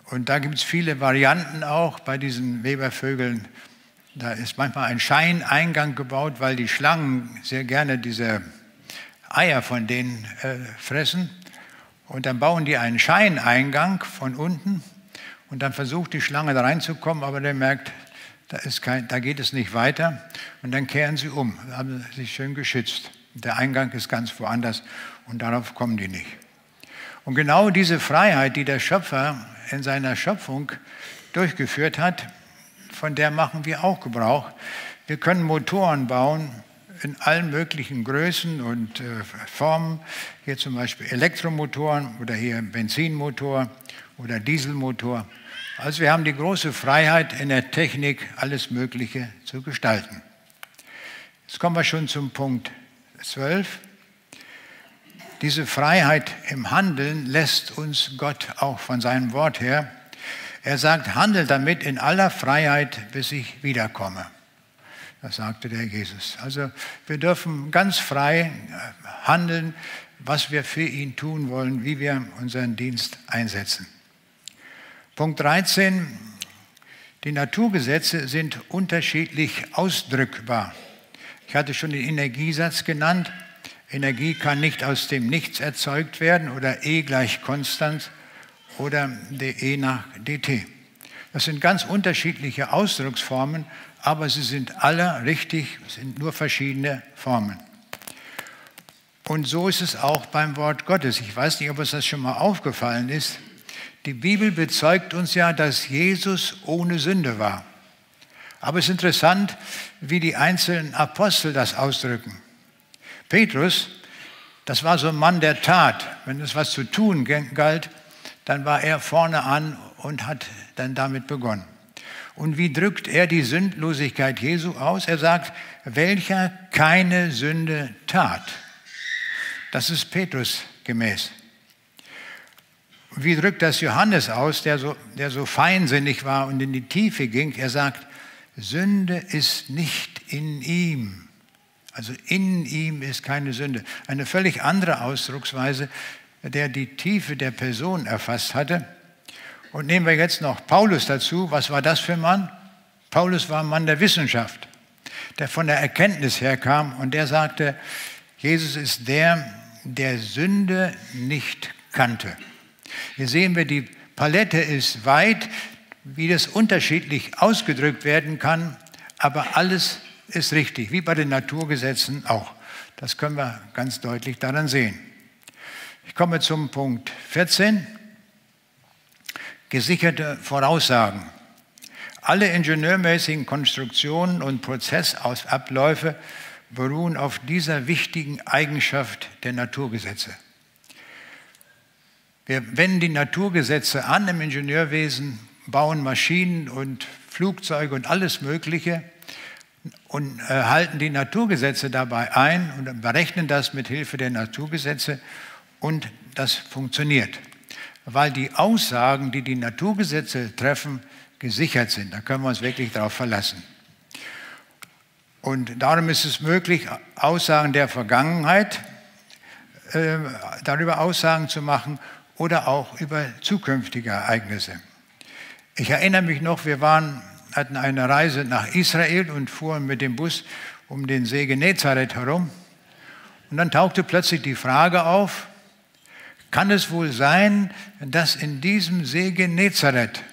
Und da gibt es viele Varianten auch bei diesen Webervögeln. Da ist manchmal ein Scheineingang gebaut, weil die Schlangen sehr gerne diese Eier von denen fressen. Und dann bauen die einen Scheineingang von unten und dann versucht die Schlange da reinzukommen, aber der merkt, da geht es nicht weiter. Und dann kehren sie um, haben sich schön geschützt. Der Eingang ist ganz woanders und darauf kommen die nicht. Und genau diese Freiheit, die der Schöpfer in seiner Schöpfung durchgeführt hat, von der machen wir auch Gebrauch. Wir können Motoren bauen in allen möglichen Größen und Formen. Hier zum Beispiel Elektromotoren oder hier Benzinmotor oder Dieselmotor. Also wir haben die große Freiheit in der Technik, alles Mögliche zu gestalten. Jetzt kommen wir schon zum Punkt 12. Diese Freiheit im Handeln lässt uns Gott auch von seinem Wort her. Er sagt, handelt damit in aller Freiheit, bis ich wiederkomme. Das sagte der Jesus. Also wir dürfen ganz frei handeln, was wir für ihn tun wollen, wie wir unseren Dienst einsetzen. Punkt 13. Die Naturgesetze sind unterschiedlich ausdrückbar. Ich hatte schon den Energiesatz genannt. Energie kann nicht aus dem Nichts erzeugt werden oder E gleich Konstant oder dE nach dt. Das sind ganz unterschiedliche Ausdrucksformen, aber sie sind alle richtig, sind nur verschiedene Formen. Und so ist es auch beim Wort Gottes. Ich weiß nicht, ob uns das schon mal aufgefallen ist. Die Bibel bezeugt uns ja, dass Jesus ohne Sünde war. Aber es ist interessant, wie die einzelnen Apostel das ausdrücken. Petrus, das war so ein Mann der Tat. Wenn es was zu tun galt, dann war er vorne an und hat dann damit begonnen. Und wie drückt er die Sündlosigkeit Jesu aus? Er sagt, welcher keine Sünde tat. Das ist Petrus gemäß. Wie drückt das Johannes aus, der so feinsinnig war und in die Tiefe ging? Er sagt, Sünde ist nicht in ihm. Also in ihm ist keine Sünde. Eine völlig andere Ausdrucksweise, der die Tiefe der Person erfasst hatte. Und nehmen wir jetzt noch Paulus dazu. Was war das für ein Mann? Paulus war ein Mann der Wissenschaft, der von der Erkenntnis herkam und der sagte, Jesus ist der Sünde nicht kannte. Hier sehen wir, die Palette ist weit, wie das unterschiedlich ausgedrückt werden kann, aber alles ist richtig, wie bei den Naturgesetzen auch. Das können wir ganz deutlich daran sehen. Ich komme zum Punkt 14. Gesicherte Voraussagen. Alle ingenieurmäßigen Konstruktionen und Prozessabläufe beruhen auf dieser wichtigen Eigenschaft der Naturgesetze. Wir wenden die Naturgesetze an im Ingenieurwesen, bauen Maschinen und Flugzeuge und alles Mögliche und halten die Naturgesetze dabei ein und berechnen das mit Hilfe der Naturgesetze und das funktioniert, weil die Aussagen, die die Naturgesetze treffen, gesichert sind. Da können wir uns wirklich darauf verlassen. Und darum ist es möglich, Aussagen der Vergangenheit, darüber Aussagen zu machen oder auch über zukünftige Ereignisse. Ich erinnere mich noch, wir hatten eine Reise nach Israel und fuhren mit dem Bus um den See Genezareth herum. Und dann tauchte plötzlich die Frage auf, kann es wohl sein, dass in diesem See Genezareth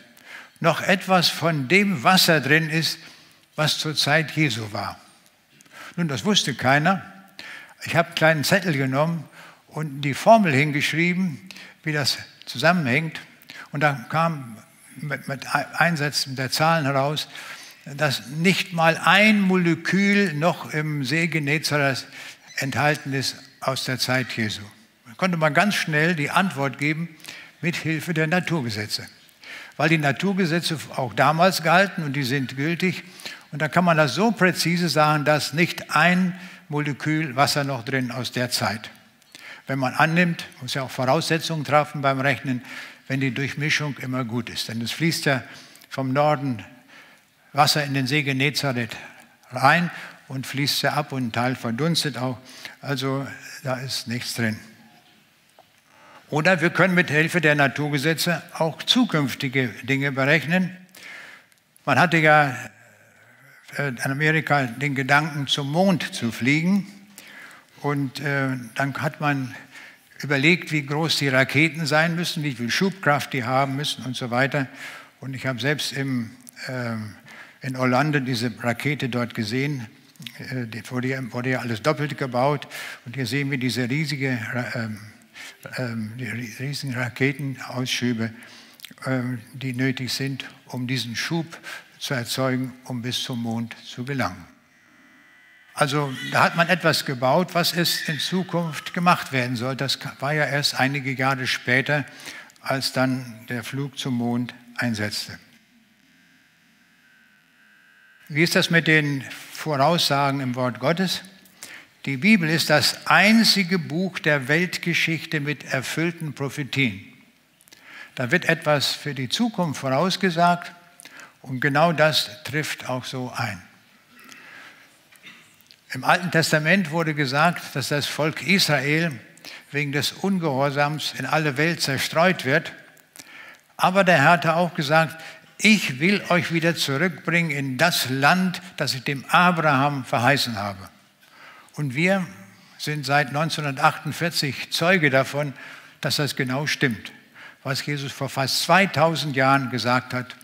noch etwas von dem Wasser drin ist, was zur Zeit Jesu war? Nun, das wusste keiner. Ich habe einen kleinen Zettel genommen und die Formel hingeschrieben, wie das zusammenhängt. Und da kam mit Einsetzen der Zahlen heraus, dass nicht mal ein Molekül noch im See Genezareth enthalten ist aus der Zeit Jesu. Da konnte man ganz schnell die Antwort geben mit Hilfe der Naturgesetze. Weil die Naturgesetze auch damals galten und die sind gültig. Und da kann man das so präzise sagen, dass nicht ein Molekül Wasser noch drin aus der Zeit. Wenn man annimmt, muss ja auch Voraussetzungen treffen beim Rechnen, wenn die Durchmischung immer gut ist. Denn es fließt ja vom Norden Wasser in den See Genezareth rein und fließt ja ab und ein Teil verdunstet auch. Also da ist nichts drin. Oder wir können mit Hilfe der Naturgesetze auch zukünftige Dinge berechnen. Man hatte ja in Amerika den Gedanken, zum Mond zu fliegen. Und dann hat man überlegt, wie groß die Raketen sein müssen, wie viel Schubkraft die haben müssen und so weiter. Und ich habe selbst in Orlando diese Rakete dort gesehen. Wurde ja alles doppelt gebaut. Und hier sehen wir diese riesigen Raketenausschübe, die nötig sind, um diesen Schub zu erzeugen, um bis zum Mond zu gelangen. Also da hat man etwas gebaut, was es in Zukunft gemacht werden soll. Das war ja erst einige Jahre später, als dann der Flug zum Mond einsetzte. Wie ist das mit den Voraussagen im Wort Gottes? Die Bibel ist das einzige Buch der Weltgeschichte mit erfüllten Prophetien. Da wird etwas für die Zukunft vorausgesagt und genau das trifft auch so ein. Im Alten Testament wurde gesagt, dass das Volk Israel wegen des Ungehorsams in alle Welt zerstreut wird. Aber der Herr hatte auch gesagt, ich will euch wieder zurückbringen in das Land, das ich dem Abraham verheißen habe. Und wir sind seit 1948 Zeuge davon, dass das genau stimmt. Was Jesus vor fast 2000 Jahren gesagt hat,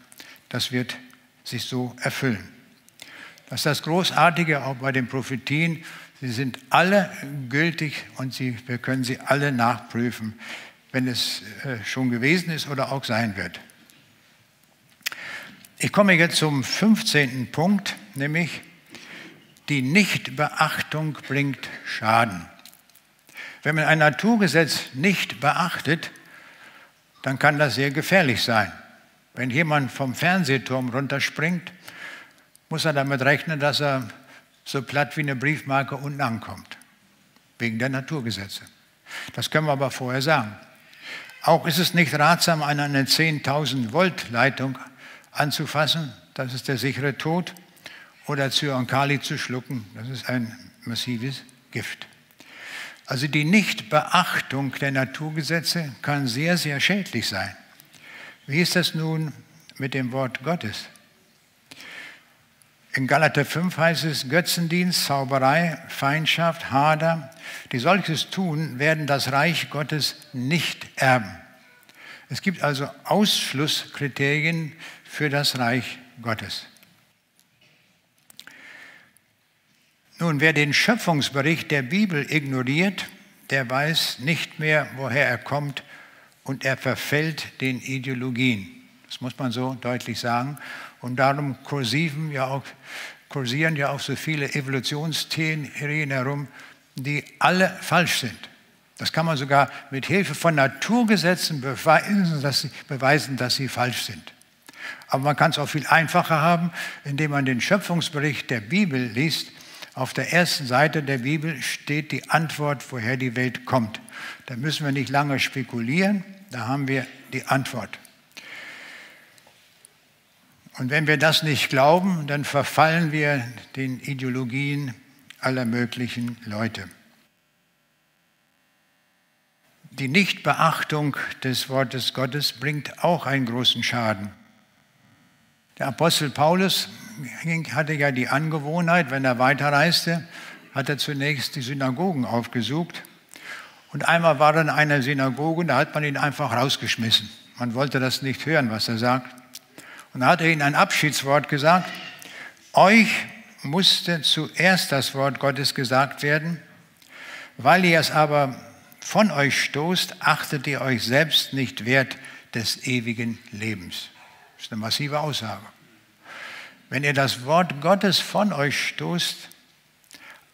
das wird sich so erfüllen. Das ist das Großartige auch bei den Prophetien. Sie sind alle gültig und wir können sie alle nachprüfen, wenn es schon gewesen ist oder auch sein wird. Ich komme jetzt zum 15. Punkt, nämlich die Nichtbeachtung bringt Schaden. Wenn man ein Naturgesetz nicht beachtet, dann kann das sehr gefährlich sein. Wenn jemand vom Fernsehturm runterspringt, muss er damit rechnen, dass er so platt wie eine Briefmarke unten ankommt, wegen der Naturgesetze. Das können wir aber vorher sagen. Auch ist es nicht ratsam, an eine 10.000 Volt Leitung anzufassen, das ist der sichere Tod, oder Cyankali zu schlucken, das ist ein massives Gift. Also die Nichtbeachtung der Naturgesetze kann sehr, sehr schädlich sein. Wie ist das nun mit dem Wort Gottes? In Galater 5 heißt es, Götzendienst, Zauberei, Feindschaft, Hader, die solches tun, werden das Reich Gottes nicht erben. Es gibt also Ausschlusskriterien für das Reich Gottes. Nun, wer den Schöpfungsbericht der Bibel ignoriert, der weiß nicht mehr, woher er kommt und er verfällt den Ideologien. Das muss man so deutlich sagen. Und darum kursieren ja auch so viele Evolutionstheorien herum, die alle falsch sind. Das kann man sogar mit Hilfe von Naturgesetzen beweisen, dass sie falsch sind. Aber man kann es auch viel einfacher haben, indem man den Schöpfungsbericht der Bibel liest. Auf der ersten Seite der Bibel steht die Antwort, woher die Welt kommt. Da müssen wir nicht lange spekulieren, da haben wir die Antwort. Und wenn wir das nicht glauben, dann verfallen wir den Ideologien aller möglichen Leute. Die Nichtbeachtung des Wortes Gottes bringt auch einen großen Schaden. Der Apostel Paulus hatte ja die Angewohnheit, wenn er weiterreiste, hat er zunächst die Synagogen aufgesucht. Und einmal war er in einer Synagoge, da hat man ihn einfach rausgeschmissen. Man wollte das nicht hören, was er sagt. Und da hat er ihnen ein Abschiedswort gesagt. Euch musste zuerst das Wort Gottes gesagt werden, weil ihr es aber von euch stoßt, achtet ihr euch selbst nicht wert des ewigen Lebens. Das ist eine massive Aussage. Wenn ihr das Wort Gottes von euch stoßt,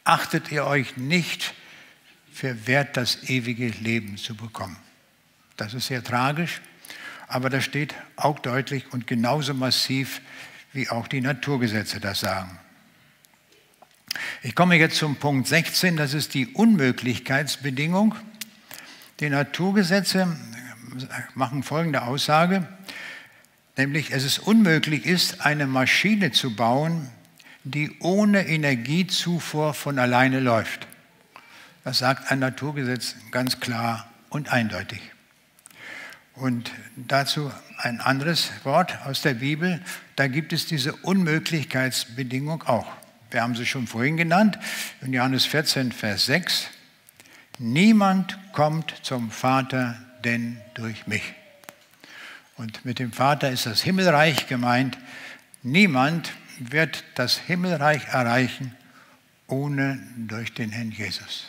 achtet ihr euch nicht für wert, das ewige Leben zu bekommen. Das ist sehr tragisch, aber das steht auch deutlich und genauso massiv, wie auch die Naturgesetze das sagen. Ich komme jetzt zum Punkt 16, das ist die Unmöglichkeitsbedingung. Die Naturgesetze machen folgende Aussage, nämlich es ist unmöglich ist, eine Maschine zu bauen, die ohne Energiezufuhr von alleine läuft. Das sagt ein Naturgesetz ganz klar und eindeutig. Und dazu ein anderes Wort aus der Bibel, da gibt es diese Unmöglichkeitsbedingung auch. Wir haben sie schon vorhin genannt, in Johannes 14, Vers 6. niemand kommt zum Vater denn durch mich. Und mit dem Vater ist das Himmelreich gemeint. Niemand wird das Himmelreich erreichen, ohne durch den Herrn Jesus.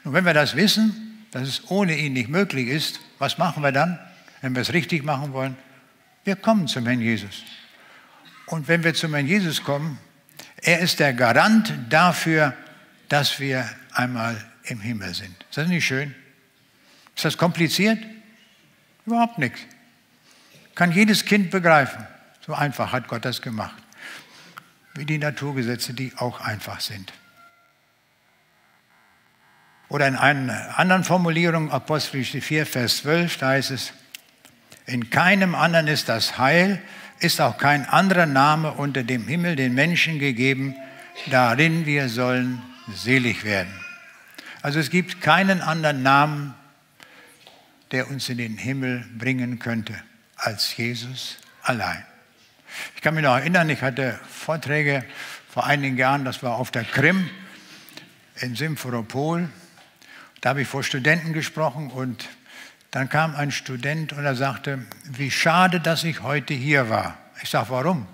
Und wenn wir das wissen, dass es ohne ihn nicht möglich ist, was machen wir dann, wenn wir es richtig machen wollen? Wir kommen zum Herrn Jesus. Und wenn wir zum Herrn Jesus kommen, er ist der Garant dafür, dass wir einmal im Himmel sind. Ist das nicht schön? Ist das kompliziert? Überhaupt nichts. Kann jedes Kind begreifen. So einfach hat Gott das gemacht. Wie die Naturgesetze, die auch einfach sind. Oder in einer anderen Formulierung, Apostelgeschichte 4, Vers 12, da heißt es, in keinem anderen ist das Heil, ist auch kein anderer Name unter dem Himmel den Menschen gegeben, darin wir sollen selig werden. Also es gibt keinen anderen Namen, der uns in den Himmel bringen könnte, als Jesus allein. Ich kann mich noch erinnern, ich hatte Vorträge vor einigen Jahren, das war auf der Krim in Simferopol. Da habe ich vor Studenten gesprochen und dann kam ein Student und er sagte, wie schade, dass ich heute hier war. Ich sage, warum?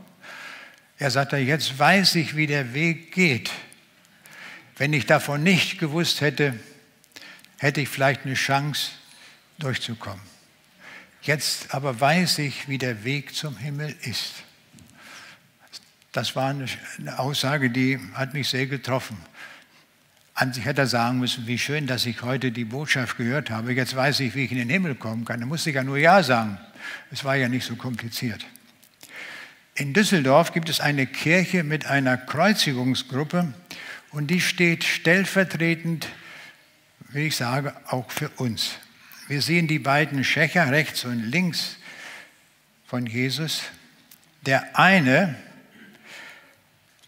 Er sagte, jetzt weiß ich, wie der Weg geht. Wenn ich davon nicht gewusst hätte, hätte ich vielleicht eine Chance, durchzukommen. Jetzt aber weiß ich, wie der Weg zum Himmel ist. Das war eine Aussage, die hat mich sehr getroffen. An sich hätte er sagen müssen, wie schön, dass ich heute die Botschaft gehört habe. Jetzt weiß ich, wie ich in den Himmel kommen kann. Da musste ich ja nur Ja sagen. Es war ja nicht so kompliziert. In Düsseldorf gibt es eine Kirche mit einer Kreuzigungsgruppe und die steht stellvertretend, wie ich sage, auch für uns. Wir sehen die beiden Schächer rechts und links von Jesus. Der eine,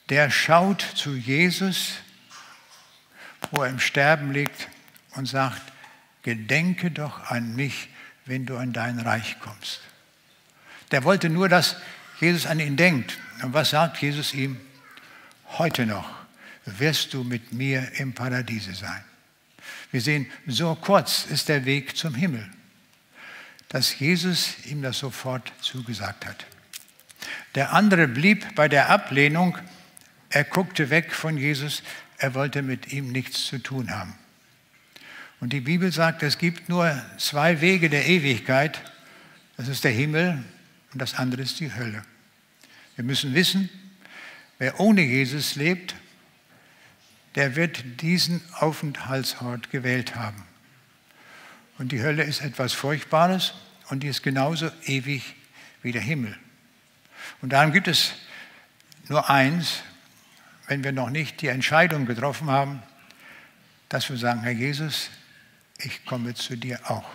der schaut zu Jesus, wo er im Sterben liegt und sagt, gedenke doch an mich, wenn du an dein Reich kommst. Der wollte nur, dass Jesus an ihn denkt. Und was sagt Jesus ihm? Heute noch wirst du mit mir im Paradiese sein. Wir sehen, so kurz ist der Weg zum Himmel, dass Jesus ihm das sofort zugesagt hat. Der andere blieb bei der Ablehnung, er guckte weg von Jesus, er wollte mit ihm nichts zu tun haben. Und die Bibel sagt, es gibt nur zwei Wege der Ewigkeit, das ist der Himmel und das andere ist die Hölle. Wir müssen wissen, wer ohne Jesus lebt, der wird diesen Aufenthaltsort gewählt haben. Und die Hölle ist etwas Furchtbares und die ist genauso ewig wie der Himmel. Und darum gibt es nur eins, wenn wir noch nicht die Entscheidung getroffen haben, dass wir sagen, Herr Jesus, ich komme zu dir auch.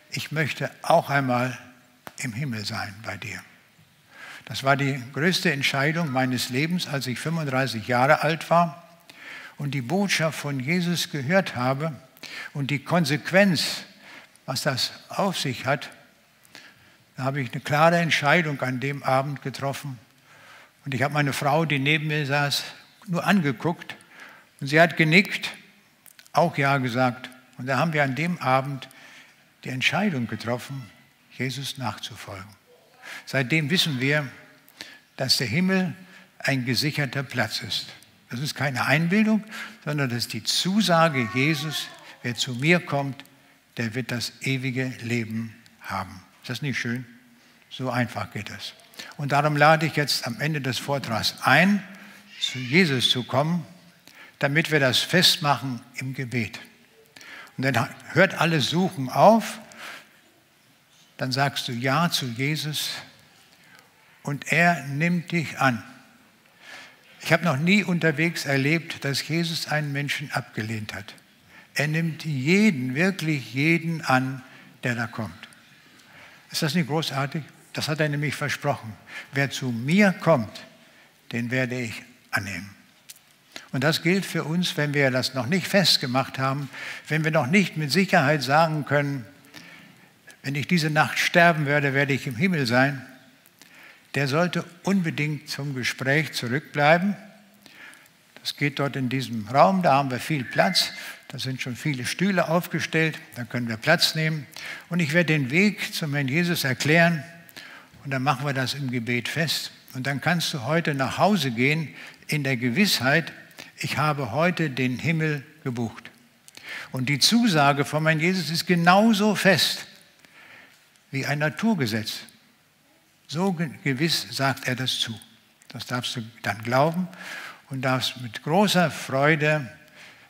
Ich möchte auch einmal im Himmel sein bei dir. Das war die größte Entscheidung meines Lebens, als ich 35 Jahre alt war und die Botschaft von Jesus gehört habe und die Konsequenz, was das auf sich hat, da habe ich eine klare Entscheidung an dem Abend getroffen. Und ich habe meine Frau, die neben mir saß, nur angeguckt und sie hat genickt, auch Ja gesagt. Und da haben wir an dem Abend die Entscheidung getroffen, Jesus nachzufolgen. Seitdem wissen wir, dass der Himmel ein gesicherter Platz ist. Das ist keine Einbildung, sondern das ist die Zusage Jesus, wer zu mir kommt, der wird das ewige Leben haben. Ist das nicht schön? So einfach geht es. Und darum lade ich jetzt am Ende des Vortrags ein, zu Jesus zu kommen, damit wir das festmachen im Gebet. Und dann hört alles Suchen auf, dann sagst du Ja zu Jesus und er nimmt dich an. Ich habe noch nie unterwegs erlebt, dass Jesus einen Menschen abgelehnt hat. Er nimmt jeden, wirklich jeden an, der da kommt. Ist das nicht großartig? Das hat er nämlich versprochen. Wer zu mir kommt, den werde ich annehmen. Und das gilt für uns, wenn wir das noch nicht festgemacht haben, wenn wir noch nicht mit Sicherheit sagen können, wenn ich diese Nacht sterben werde, werde ich im Himmel sein. Der sollte unbedingt zum Gespräch zurückbleiben. Das geht dort in diesem Raum, da haben wir viel Platz. Da sind schon viele Stühle aufgestellt, da können wir Platz nehmen. Und ich werde den Weg zum Herrn Jesus erklären und dann machen wir das im Gebet fest. Und dann kannst du heute nach Hause gehen in der Gewissheit, ich habe heute den Himmel gebucht. Und die Zusage von Herrn Jesus ist genauso fest wie ein Naturgesetz. So gewiss sagt er das zu. Das darfst du dann glauben und darfst mit großer Freude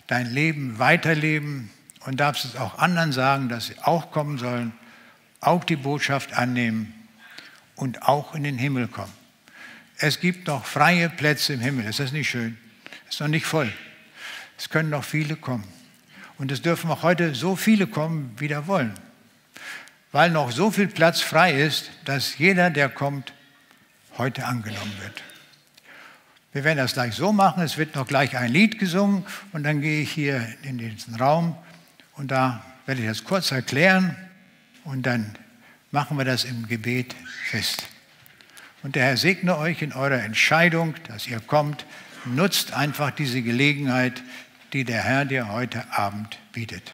dein Leben weiterleben und darfst es auch anderen sagen, dass sie auch kommen sollen, auch die Botschaft annehmen und auch in den Himmel kommen. Es gibt noch freie Plätze im Himmel. Ist das nicht schön? Ist noch nicht voll. Es können noch viele kommen. Und es dürfen auch heute so viele kommen, wie da wollen. Weil noch so viel Platz frei ist, dass jeder, der kommt, heute angenommen wird. Wir werden das gleich so machen, es wird noch gleich ein Lied gesungen und dann gehe ich hier in diesen Raum und da werde ich das kurz erklären und dann machen wir das im Gebet fest. Und der Herr segne euch in eurer Entscheidung, dass ihr kommt. Nutzt einfach diese Gelegenheit, die der Herr dir heute Abend bietet.